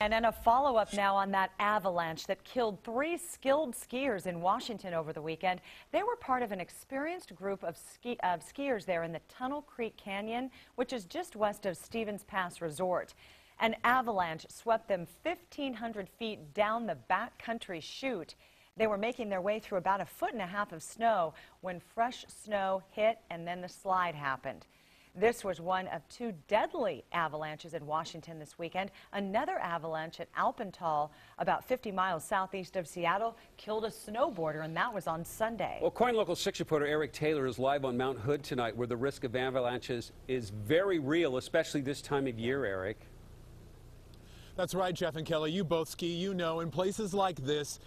And then a follow-up now on that avalanche that killed 3 skilled skiers in Washington over the weekend. They were part of an experienced group of skiers there in the Tunnel Creek Canyon, which is just west of Stevens Pass Resort. An avalanche swept them 1,500 feet down the backcountry chute. They were making their way through about 1.5 feet of snow when fresh snow hit and then the slide happened. This was one of 2 deadly avalanches in Washington this weekend. Another avalanche at Alpental, about 50 miles southeast of Seattle, killed a snowboarder, and that was on Sunday. Well, KOIN Local 6 reporter Eric Taylor is live on Mount Hood tonight, where the risk of avalanches is very real, especially this time of year, Eric. That's right, Jeff and Kelly. You both ski. You know, in places like this,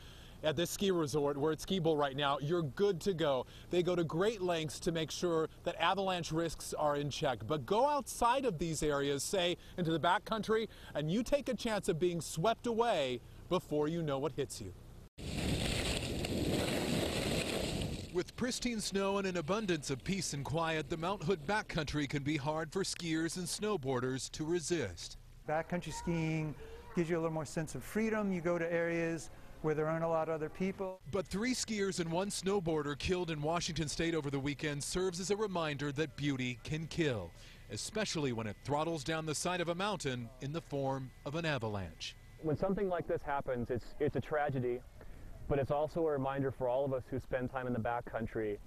at this ski resort, we're at Ski Bowl right now, you're good to go. They go to great lengths to make sure that avalanche risks are in check. But go outside of these areas, say into the backcountry, and you take a chance of being swept away before you know what hits you. With pristine snow and an abundance of peace and quiet, the Mount Hood backcountry can be hard for skiers and snowboarders to resist. Backcountry skiing gives you a little more sense of freedom. You go to areas where there aren't a lot of other people. But 3 skiers and 1 snowboarder killed in Washington state over the weekend serves as a reminder that beauty can kill, especially when it throttles down the side of a mountain in the form of an avalanche. When something like this happens, it's a tragedy, but it's also a reminder for all of us who spend time in the backcountry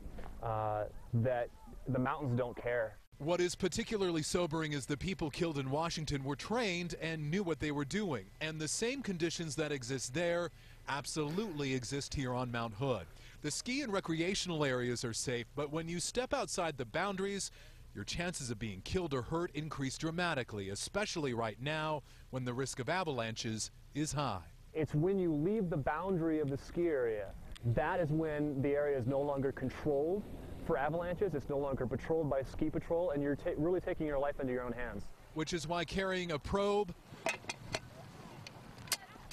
that the mountains don't care. What is particularly sobering is the people killed in Washington were trained and knew what they were doing. And the same conditions that exist there absolutely exist here on Mount Hood. The ski and recreational areas are safe, but when you step outside the boundaries, your chances of being killed or hurt increase dramatically, especially right now when the risk of avalanches is high. It's when you leave the boundary of the ski area, that is when the area is no longer controlled for avalanches. It's no longer patrolled by ski patrol, and you're really taking your life into your own hands. Which is why carrying a probe,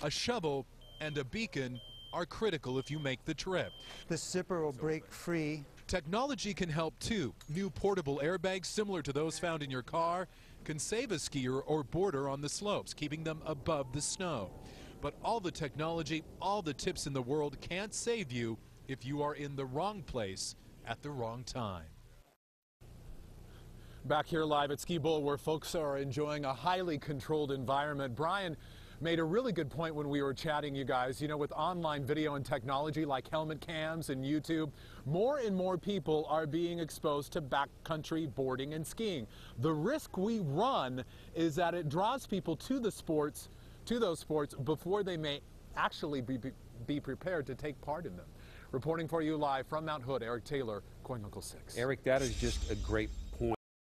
a shovel, and a beacon are critical if you make the trip. The zipper will break free. Technology can help too. New portable airbags similar to those found in your car can save a skier or boarder on the slopes, keeping them above the snow. But all the technology, all the tips in the world can't save you if you are in the wrong place at the wrong time. Back here live at Ski Bowl, where folks are enjoying a highly controlled environment. Brian made a really good point when we were chatting, you guys. You know, with online video and technology like helmet cams and YouTube, more and more people are being exposed to backcountry boarding and skiing. The risk we run is that it draws people to those sports before they may actually be prepared to take part in them. Reporting for you live from Mount Hood, Eric Taylor, KOIN Local 6. Eric, that is just a great point.